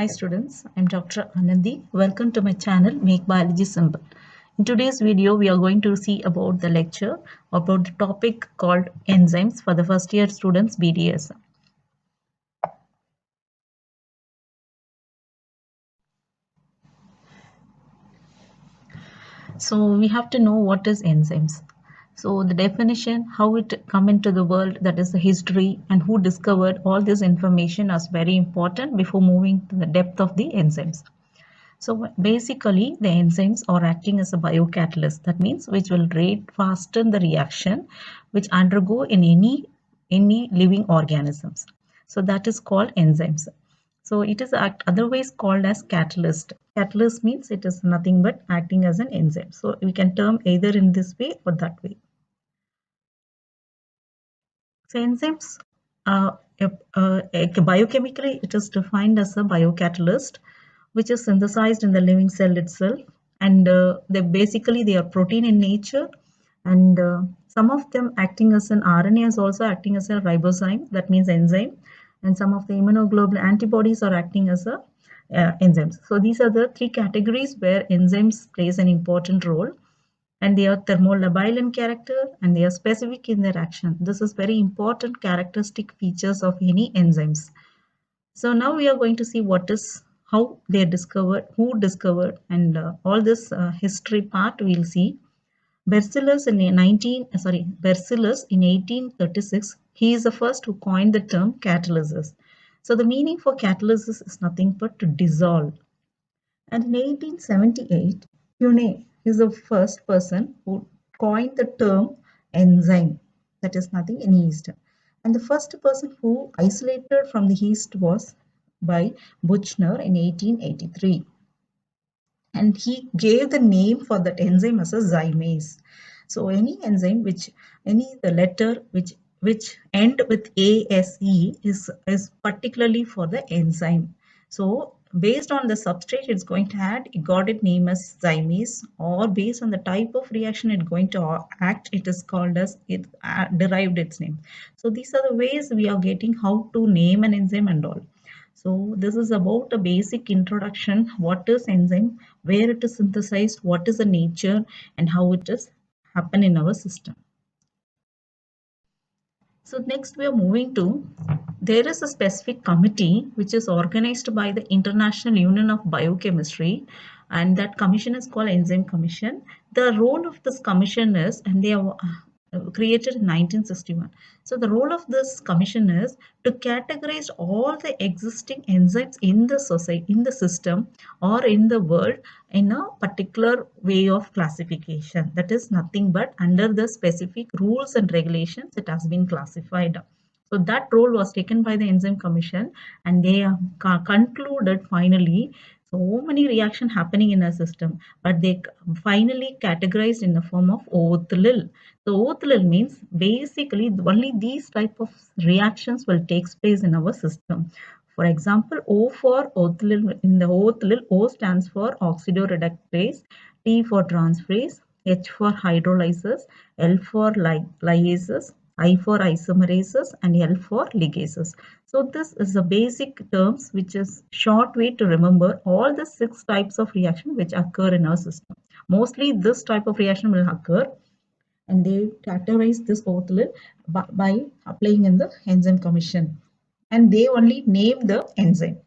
students, I'm Dr. Anandi. Welcome to my channel Make Biology Simple. In today's video, we are going to see about the lecture about the topic called enzymes for the first year students BDS. So we have to know what is enzymes. So the definition, how it come into the world, that is the history and who discovered all this information is very important before moving to the depth of the enzymes. So basically, the enzymes are acting as a biocatalyst. That means which will rate fasten the reaction which undergo in any living organisms. So that is called enzymes. So it is otherwise called as catalyst. Catalyst means it is nothing but acting as an enzyme. So we can term either in this way or that way. So enzymes, biochemically, it is defined as a biocatalyst, which is synthesized in the living cell itself, and they are protein in nature, and some of them acting as an RNA is also acting as a ribozyme, that means enzyme, and some of the immunoglobulin antibodies are acting as a enzymes. So these are the three categories where enzymes plays an important role, and they are thermolabile in character and they are specific in their action. This is very important characteristic features of any enzymes. So now we are going to see what is how they are discovered, who discovered, and all this history part we'll see. Berzelius in 1836, he is the first who coined the term catalysis. So the meaning for catalysis is nothing but to dissolve. And in 1878, Curie is the first person who coined the term enzyme, that is nothing in yeast. And the first person who isolated from the yeast was by Buchner in 1883. And he gave the name for that enzyme as a zymase. So any enzyme the letter which end with ASE is particularly for the enzyme. So based on the substrate it's going to add, it got its name as zymase, or based on the type of reaction it's going to act, it is called as it derived its name. So these are the ways we are getting how to name an enzyme and all. So this is about a basic introduction. What is enzyme, where it is synthesized, what is the nature, and how it is happen in our system. So next we are moving to, there is a specific committee which is organized by the International Union of Biochemistry, and that commission is called Enzyme Commission. The role of this commission is, and they are created in 1961. So the role of this commission is to categorize all the existing enzymes in the society, in the system, or in the world in a particular way of classification. That is nothing but under the specific rules and regulations it has been classified. So that role was taken by the Enzyme Commission, and they concluded finally so many reactions happening in a system, but they finally categorized in the form of OTHLIL. So OTHLIL means basically only these type of reactions will take place in our system. For example, O for OTHLIL, in the OTHLIL, O stands for oxidoreductase, T for transferase, H for hydrolysis, L for liases, I for isomerases, and L for ligases. So this is the basic terms, which is short way to remember all the 6 types of reaction which occur in our system. Mostly this type of reaction will occur, and they categorize this OTHLIL by applying in the enzyme commission, and they only name the enzyme.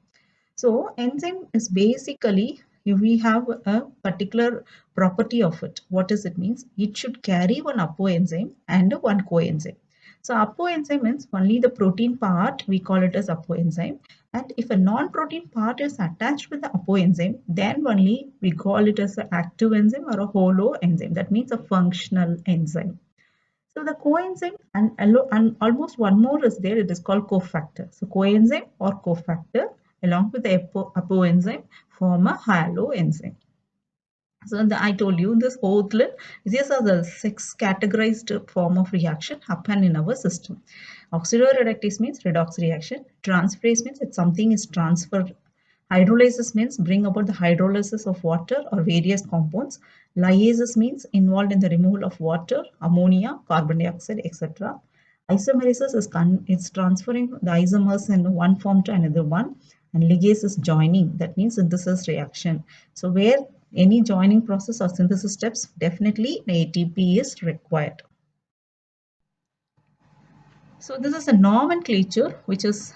So enzyme is basically, if we have a particular property of it, what does it means? It should carry one apoenzyme and one coenzyme. So apoenzyme means only the protein part, we call it as apoenzyme. And if a non-protein part is attached with the apoenzyme, then only we call it as an active enzyme or a holoenzyme. That means a functional enzyme. So the coenzyme and almost one more is there, it is called cofactor. So coenzyme or cofactor along with the apoenzyme form a haloenzyme. So I told you this OTHLIL, these are the 6 categorized form of reaction happen in our system. Oxidoreductase means redox reaction. Transferase means if something is transferred. Hydrolysis means bring about the hydrolysis of water or various compounds. Liases means involved in the removal of water, ammonia, carbon dioxide, etc. Isomerases is transferring the isomers in one form to another one. And ligase is joining, that means synthesis reaction. So where any joining process or synthesis steps, definitely ATP is required. So this is a nomenclature which is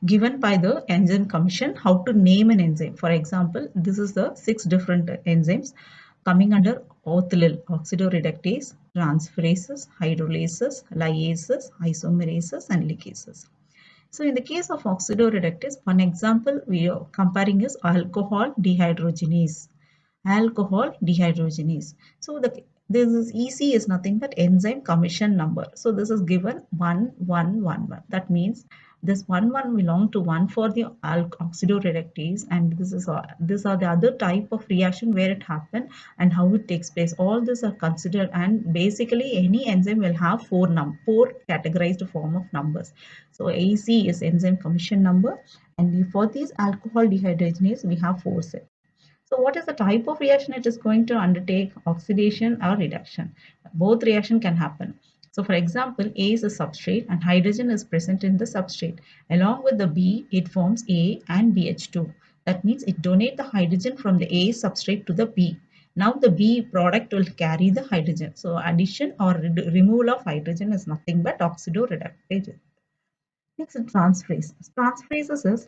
given by the enzyme commission, how to name an enzyme. For example, this is the 6 different enzymes coming under ORTHLIL: oxidoreductase, transferases, hydrolases, lyases, isomerases, and ligases. So in the case of oxidoreductase, one example we are comparing is alcohol dehydrogenase. Alcohol dehydrogenase. So this is EC is nothing but enzyme commission number. So this is given 1111. That means this 11 belong to one for the oxidoreductase, and these are the other type of reaction where it happened and how it takes place. All these are considered, and basically any enzyme will have four categorized form of numbers. So AC is enzyme commission number, and for these alcohol dehydrogenase we have four sets. So what is the type of reaction it is going to undertake, oxidation or reduction? Both reaction can happen. So for example, A is a substrate and hydrogen is present in the substrate. Along with the B, it forms A and BH2. That means it donates the hydrogen from the A substrate to the B. Now the B product will carry the hydrogen. So addition or removal of hydrogen is nothing but oxidoreductase. Next, transferase. Transferases is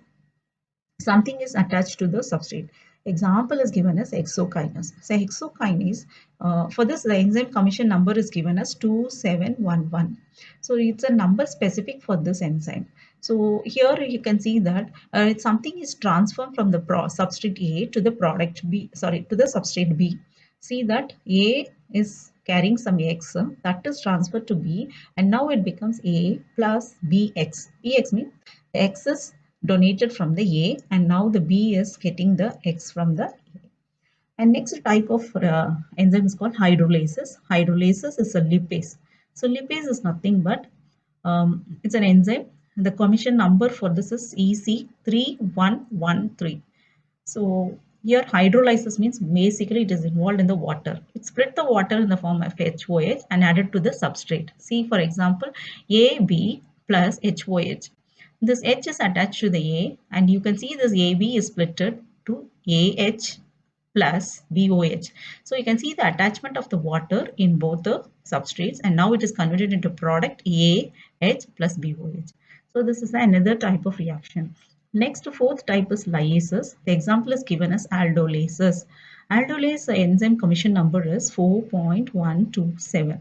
something is attached to the substrate. Example is given as hexokinase. So hexokinase, for this the enzyme commission number is given as 2711. So it's a number specific for this enzyme. So here you can see that something is transferred from the substrate A to the product B, sorry, to the substrate B. See that A is carrying some X, that is transferred to B, and now it becomes A plus BX. BX means the X is donated from the A, and now the B is getting the X from the A. And next type of enzyme is called hydrolases. Hydrolases is a lipase. So lipase is nothing but it's an enzyme. The commission number for this is EC3113. So here hydrolysis means basically it is involved in the water. It split the water in the form of HOH and added to the substrate. See for example AB plus HOH. This H is attached to the A, and you can see this AB is splitted to AH plus BOH. So you can see the attachment of the water in both the substrates, and now it is converted into product AH plus BOH. So this is another type of reaction. Next, fourth type is lyases. The example is given as aldolases. Aldolase enzyme commission number is 4.127.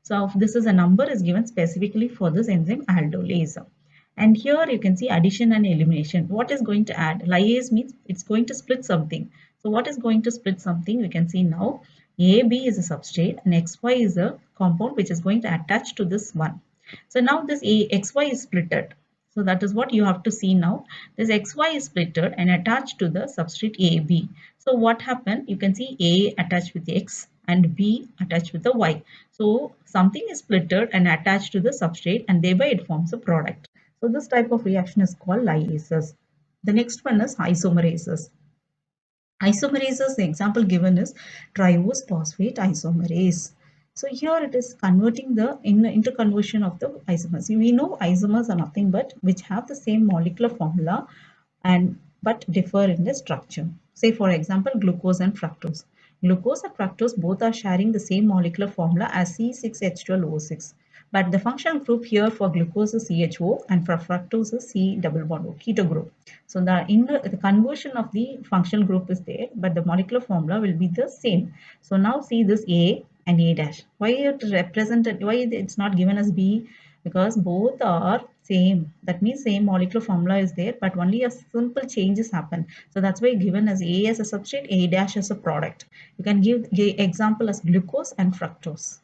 So this is a number is given specifically for this enzyme aldolase. And here you can see addition and elimination. What is going to add? Lyase means it's going to split something. So what is going to split something? We can see now AB is a substrate and XY is a compound which is going to attach to this one. So now this XY is splitted. So that is what you have to see now. This XY is splitted and attached to the substrate AB. So what happened? You can see A attached with X and B attached with the Y. So something is splitted and attached to the substrate, and thereby it forms a product. So this type of reaction is called lyases. The next one is isomerases. Isomerases, the example given is triose phosphate isomerase. So here it is converting the interconversion of the isomers. We know isomers are nothing but which have the same molecular formula and but differ in the structure. Say for example glucose and fructose. Glucose and fructose both are sharing the same molecular formula as C6H12O6. But the functional group here for glucose is CHO and for fructose is C double bond O, keto group. So the conversion of the functional group is there, but the molecular formula will be the same. So now see this A and A dash. Why it represented? Why it's not given as B? Because both are same. That means same molecular formula is there, but only a simple changes happen. So that's why given as A as a substrate, A dash as a product. You can give the example as glucose and fructose.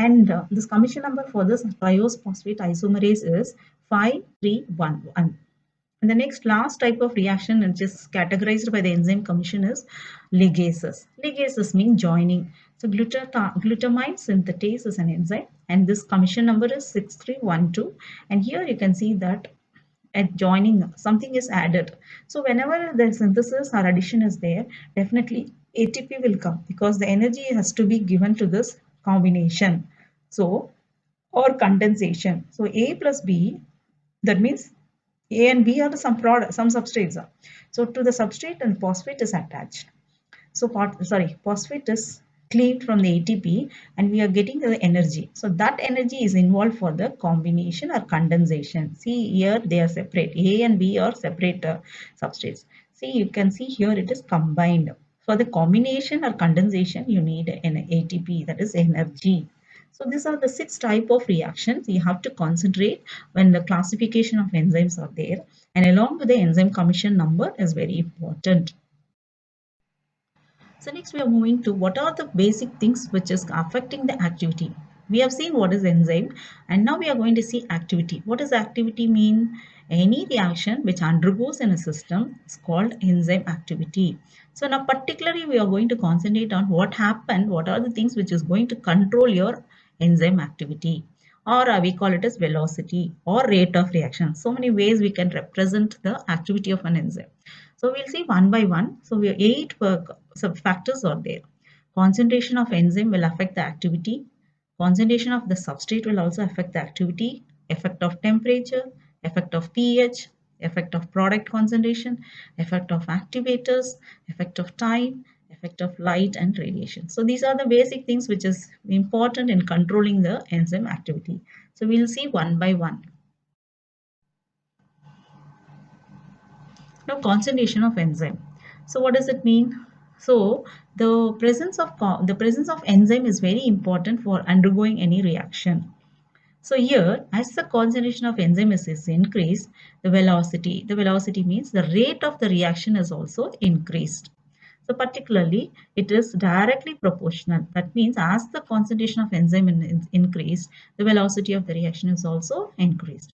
And this commission number for this triose phosphate isomerase is 5311. And the next last type of reaction which is categorized by the enzyme commission is ligases. Ligases mean joining. So glutamine synthetase is an enzyme, and this commission number is 6312. And here you can see that at joining something is added. So whenever the synthesis or addition is there, definitely ATP will come because the energy has to be given to this combination. So or condensation. So A plus B, that means A and B are some product, some substrates. So to the substrate and phosphate is attached. So phosphate is cleaved from the ATP and we are getting the energy. So that energy is involved for the combination or condensation. See here they are separate. A and B are separate substrates. See, you can see here it is combined. For the combination or condensation you need an ATP, that is energy. So these are the 6 type of reactions you have to concentrate when the classification of enzymes are there, and along with the enzyme commission number is very important. So next we are moving to what are the basic things which is affecting the activity. We have seen what is enzyme and now we are going to see activity. What does activity mean? Any reaction which undergoes in a system is called enzyme activity. So now particularly we are going to concentrate on what happened, what are the things which is going to control your enzyme activity, or we call it as velocity or rate of reaction. So many ways we can represent the activity of an enzyme. So we'll see one by one. So we have 8 sub factors are there. Concentration of enzyme will affect the activity. Concentration of the substrate will also affect the activity. Effect of temperature, effect of pH, effect of product concentration, effect of activators, effect of time, effect of light and radiation. So these are the basic things which is important in controlling the enzyme activity. So we'll see one by one. Now, concentration of enzyme. So, what does it mean? So, the presence of enzyme is very important for undergoing any reaction. So here, as the concentration of enzyme is increased, the velocity means the rate of the reaction is also increased. So particularly, it is directly proportional. That means as the concentration of enzyme is increased, the velocity of the reaction is also increased.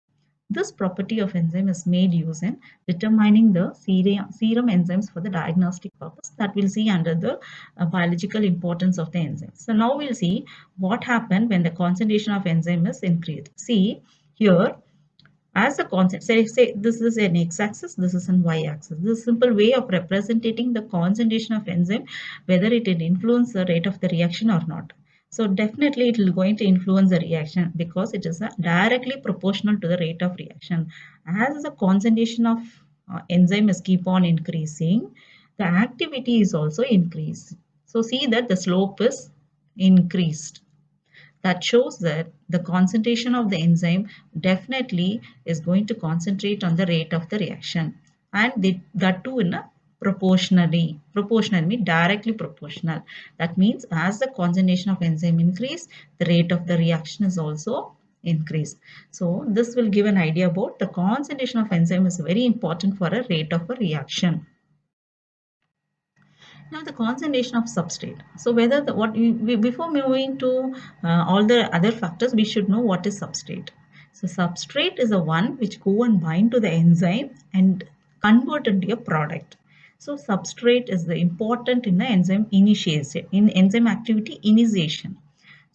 This property of enzyme is made use in determining the serum enzymes for the diagnostic purpose that we'll see under the biological importance of the enzymes. So now we'll see what happened when the concentration of enzyme is increased. See here, as the constant, say this is an x-axis, this is an y-axis. This is a simple way of representing the concentration of enzyme, whether it will influence the rate of the reaction or not. So definitely it will going to influence the reaction because it is directly proportional to the rate of reaction. As the concentration of enzyme is keep on increasing, the activity is also increased. So see that the slope is increased. That shows that the concentration of the enzyme definitely is going to concentrate on the rate of the reaction, and that too in a proportional means directly proportional. That means as the concentration of enzyme increase, the rate of the reaction is also increase. So this will give an idea about the concentration of enzyme is very important for a rate of a reaction. Now the concentration of substrate. So whether before moving to all the other factors, we should know what is substrate. So substrate is the one which go and bind to the enzyme and convert into a product. So substrate is the important in the enzyme initiation, in enzyme activity initiation.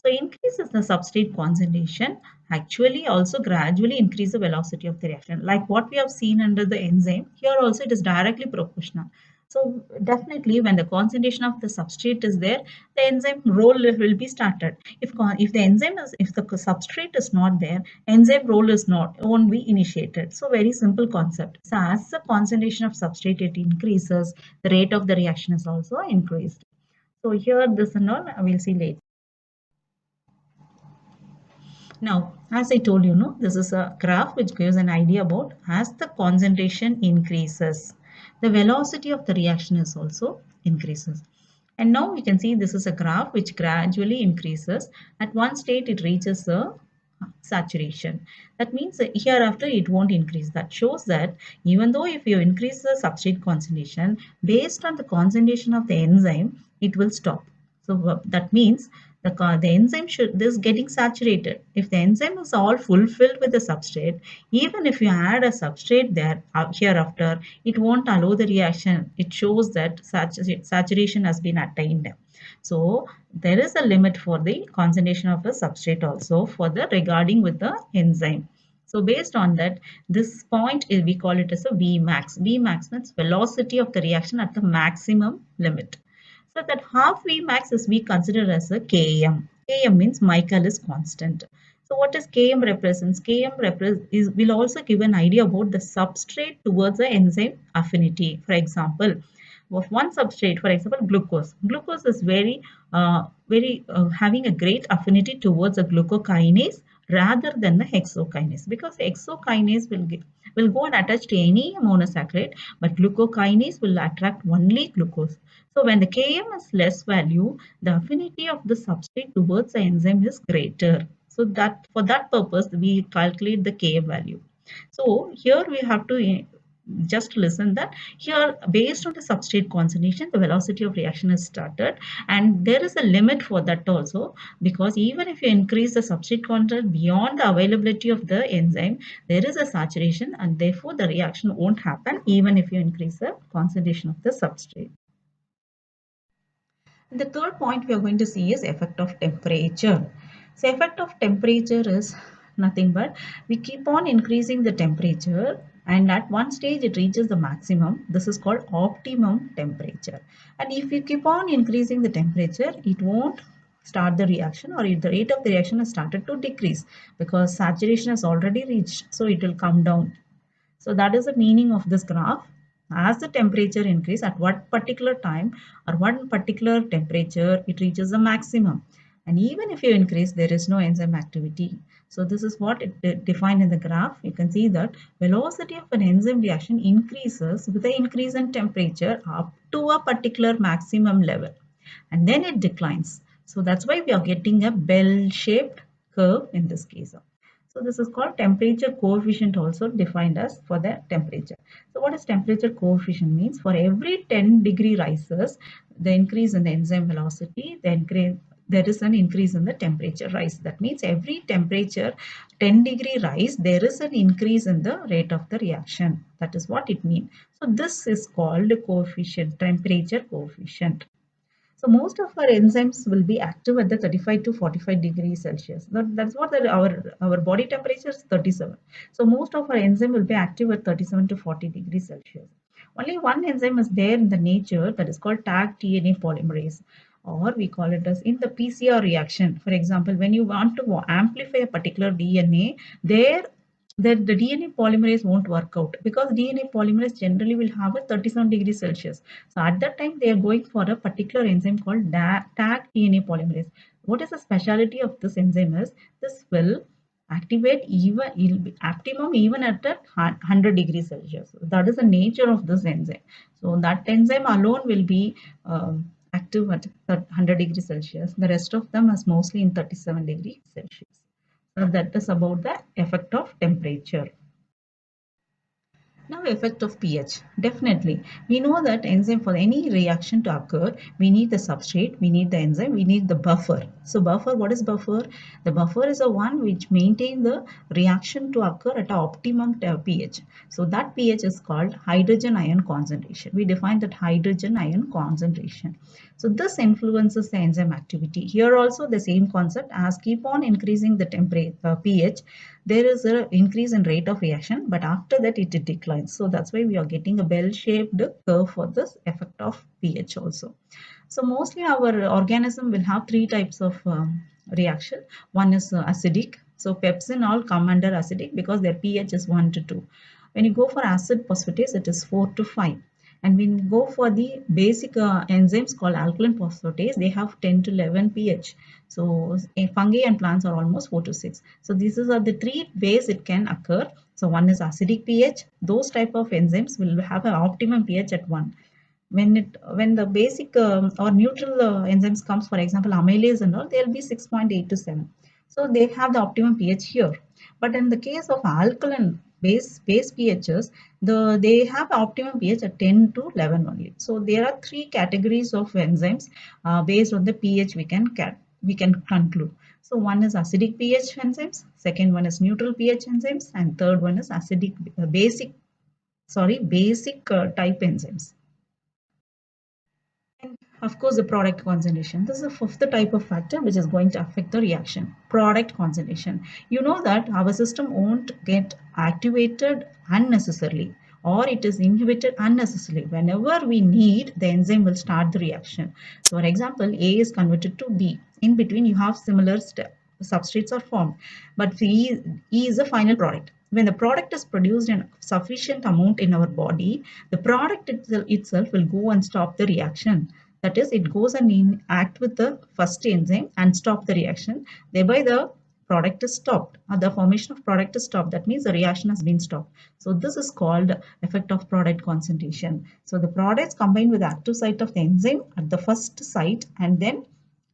So increases the substrate concentration actually also gradually increase the velocity of the reaction. Like what we have seen under the enzyme, here also it is directly proportional. So definitely when the concentration of the substrate is there, the enzyme role will be started. If the enzyme is, if the substrate is not there, enzyme role is not, won't be initiated. So very simple concept. So as the concentration of substrate it increases, the rate of the reaction is also increased. So here this and all we'll see later. Now, as I told you, no, this is a graph which gives an idea about as the concentration increases, the velocity of the reaction is also increases. And now we can see this is a graph which gradually increases. At one state, it reaches a saturation. That means that hereafter it won't increase. That shows that even though if you increase the substrate concentration, based on the concentration of the enzyme, it will stop. So that means the enzyme should this getting saturated. If the enzyme is all fulfilled with the substrate, even if you add a substrate there hereafter, it won't allow the reaction. It shows that saturation has been attained. So there is a limit for the concentration of a substrate also for the regarding with the enzyme. So based on that, this point is we call it as a Vmax. Vmax means velocity of the reaction at the maximum limit. So that half Vmax is we consider as a Km. Km means Michaelis constant. So what is Km represents? Will also give an idea about the substrate towards the enzyme affinity. For example, of one substrate, for example, glucose. Glucose is very having a great affinity towards a glucokinase rather than the hexokinase, because hexokinase will go and attach to any monosaccharide, but glucokinase will attract only glucose. So when the Km is less value, the affinity of the substrate towards the enzyme is greater. So that for that purpose, we calculate the Km value. So here we have to just listen that here based on the substrate concentration, the velocity of reaction is started, and there is a limit for that also, because even if you increase the substrate content beyond the availability of the enzyme, there is a saturation and therefore the reaction won't happen even if you increase the concentration of the substrate. The third point we are going to see is effect of temperature. So effect of temperature is nothing but we keep on increasing the temperature, and at one stage it reaches the maximum. This is called optimum temperature. And if you keep on increasing the temperature, it won't start the reaction, or if the rate of the reaction has started to decrease because saturation has already reached, so it will come down. So that is the meaning of this graph. As the temperature increase at what particular time or one particular temperature, it reaches the maximum. And even if you increase, there is no enzyme activity. So this is what it defined in the graph. You can see that velocity of an enzyme reaction increases with the increase in temperature up to a particular maximum level, and then it declines. So that's why we are getting a bell-shaped curve in this case. So this is called temperature coefficient, also defined as for the temperature. So what is temperature coefficient means? For every 10-degree rises, the increase in the enzyme velocity, there is an increase in the temperature rise. That means every temperature 10-degree rise, there is an increase in the rate of the reaction. That is what it means. So this is called coefficient, temperature coefficient. So most of our enzymes will be active at the 35 to 45 degrees Celsius. That's what our body temperature is 37. So most of our enzyme will be active at 37 to 40 degrees Celsius. Only one enzyme is there in the nature, that is called Tag DNA polymerase, or we call it as in the PCR reaction. For example, when you want to amplify a particular DNA, there the DNA polymerase won't work out, because DNA polymerase generally will have a 37 degrees Celsius. So at that time, they are going for a particular enzyme called Tag DNA polymerase. What is the specialty of this enzyme is this will activate even it will be optimum even at a 100 degrees Celsius. That is the nature of this enzyme. So that enzyme alone will be active at 100 degrees Celsius. The rest of them is mostly in 37 degrees Celsius. So that is about the effect of temperature. Now, effect of pH. Definitely, we know that enzyme, for any reaction to occur, we need the substrate, we need the enzyme, we need the buffer. So buffer, what is buffer? The buffer is the one which maintain the reaction to occur at optimum pH. So that pH is called hydrogen ion concentration. We define that hydrogen ion concentration. So this influences the enzyme activity. Here also the same concept, as keep on increasing the temperature pH, there is an increase in rate of reaction, but after that it declines. So that's why we are getting a bell-shaped curve for this effect of pH also. So mostly our organism will have three types of reaction. One is acidic. So pepsin all come under acidic because their pH is 1 to 2. When you go for acid phosphatase, it is 4 to 5. And when you go for the basic enzymes called alkaline phosphatase, they have 10 to 11 pH. So fungi and plants are almost 4 to 6. So these are the three ways it can occur. So one is acidic pH. Those type of enzymes will have an optimum pH at 1. When the basic or neutral enzymes comes, for example amylase and all, they'll be 6.8 to 7. So they have the optimum pH here. But in the case of alkaline base pHs, they have optimum pH at 10 to 11 only. So there are three categories of enzymes based on the pH we can conclude. So one is acidic pH enzymes, second one is neutral pH enzymes, and third one is acidic basic type enzymes. And of course, the product concentration. This is the fifth type of factor which is going to affect the reaction. Product concentration. You know that our system won't get activated unnecessarily, or it is inhibited unnecessarily. Whenever we need, the enzyme will start the reaction. So for example, A is converted to B. In between, you have similar step. substrates are formed, but E is a final product. When the product is produced in sufficient amount in our body, the product itself will go and stop the reaction. That is, it goes and act with the first enzyme and stop the reaction. Thereby, the product is stopped. The formation of product is stopped. That means the reaction has been stopped. So this is called effect of product concentration. So the products combined with the active site of the enzyme at the first site, and then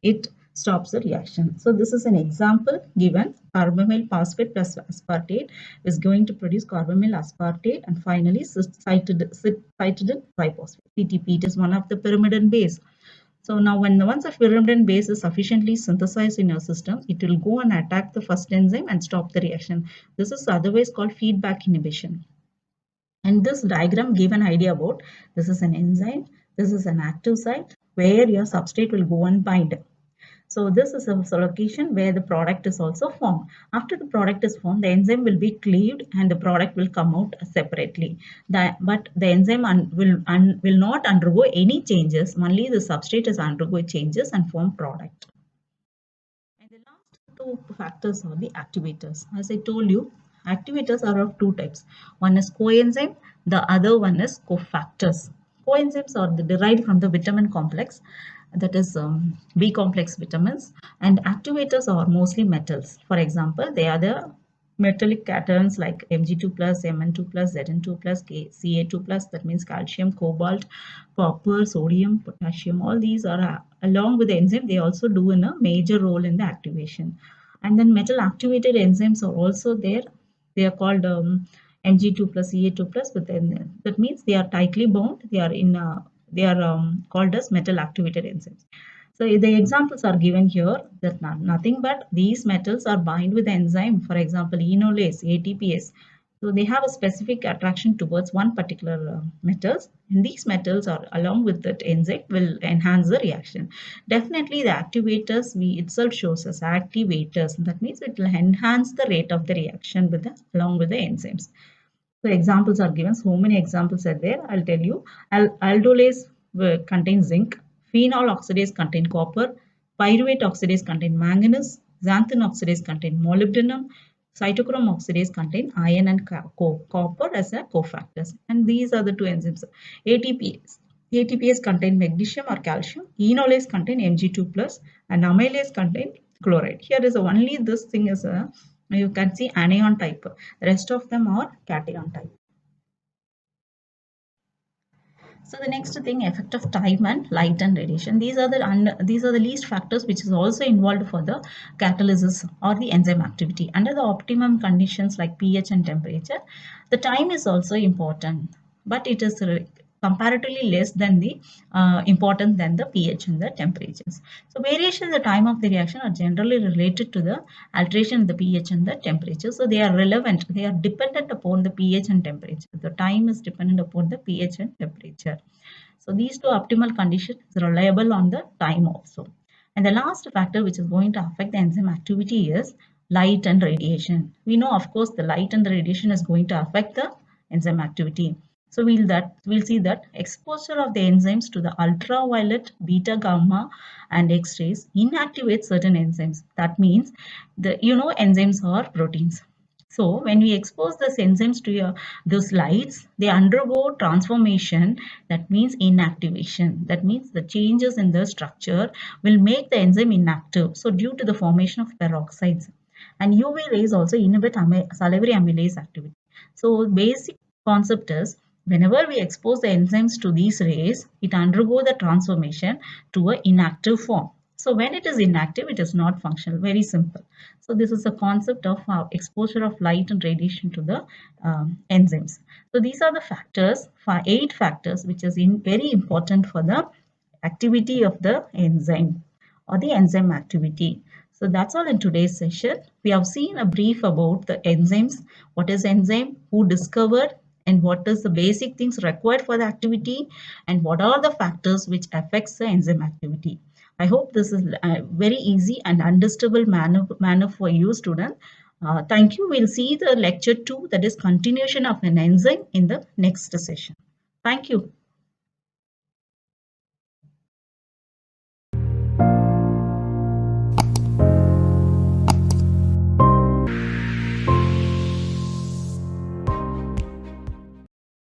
it stops the reaction. So this is an example given. Carbamyl phosphate plus aspartate is going to produce carbamyl aspartate, and finally cytidine triphosphate, CTP. It is one of the pyrimidine base. So now once a pyrimidine base is sufficiently synthesized in your system, it will go and attack the first enzyme and stop the reaction. This is otherwise called feedback inhibition. And this diagram gave an idea about this is an enzyme, this is an active site where your substrate will go and bind. So this is a location where the product is also formed. After the product is formed, the enzyme will be cleaved and the product will come out separately. But the enzyme will not undergo any changes. Only the substrate is undergo changes and form product. And the last two factors are the activators. As I told you, activators are of two types. One is coenzyme, the other one is cofactors. Coenzymes are derived from the vitamin complex, that is B complex vitamins, and activators are mostly metals. For example, they are the metallic cations like Mg2 plus, Mn2 plus, Zn2 plus, Ca2 plus, that means calcium, cobalt, copper, sodium, potassium. All these are along with the enzyme, they also do in a major role in the activation. And then metal activated enzymes are also there. They are called Mg2 plus, Ca2 plus, but then that means they are tightly bound. They are called as metal activated enzymes. So the examples are given here, that nothing but these metals are bind with the enzyme. For example, enolase, ATPase. So they have a specific attraction towards one particular metals, and these metals are along with that enzyme will enhance the reaction. Definitely the activators we itself shows as activators. That means it will enhance the rate of the reaction with along with the enzymes. So examples are given. So many examples are there. I'll tell you. Aldolase contains zinc. Phenol oxidase contain copper. Pyruvate oxidase contain manganese. Xanthan oxidase contain molybdenum. Cytochrome oxidase contain iron and copper as a cofactors. And these are the two enzymes. ATPase. ATPase contain magnesium or calcium. Enolase contain Mg2 plus, and amylase contain chloride. Here is only this thing is a, you can see, anion type. The rest of them are cation type. So the next thing, effect of time and light and radiation. These are the least factors which is also involved for the catalysis or the enzyme activity. Under the optimum conditions like pH and temperature, the time is also important, but it is comparatively less than the important than the pH and the temperatures. So variation in the time of the reaction are generally related to the alteration in the pH and the temperature. So they are relevant. They are dependent upon the pH and temperature. The time is dependent upon the pH and temperature. So these two optimal conditions is reliable on the time also. And the last factor which is going to affect the enzyme activity is light and radiation. We know, of course, the light and the radiation is going to affect the enzyme activity. So we'll see that exposure of the enzymes to the ultraviolet, beta, gamma, and X-rays inactivates certain enzymes. That means enzymes are proteins. So when we expose these enzymes to those lights, they undergo transformation. That means inactivation. That means the changes in the structure will make the enzyme inactive. So due to the formation of peroxides, and UV rays also inhibit salivary amylase activity. So basic concept is, whenever we expose the enzymes to these rays, it undergo the transformation to an inactive form. So when it is inactive, it is not functional. Very simple. So this is the concept of exposure of light and radiation to the enzymes. So these are the factors, 8 factors, which is very important for the activity of the enzyme or the enzyme activity. So that's all in today's session. We have seen a brief about the enzymes, what is enzyme, who discovered, and what is the basic things required for the activity, and what are the factors which affects the enzyme activity. I hope this is a very easy and understandable manner for you, student. Thank you. We'll see the lecture 2, that is continuation of an enzyme, in the next session. Thank you.